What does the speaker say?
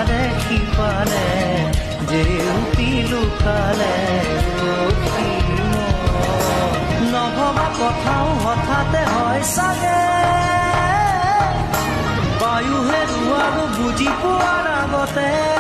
দেখি পালে জেউতি লুকালে নভবা কথাও হঠাতে হয় চাগে বায়ু হেৰুৱাৰো বুজি পোৱাৰ আগতে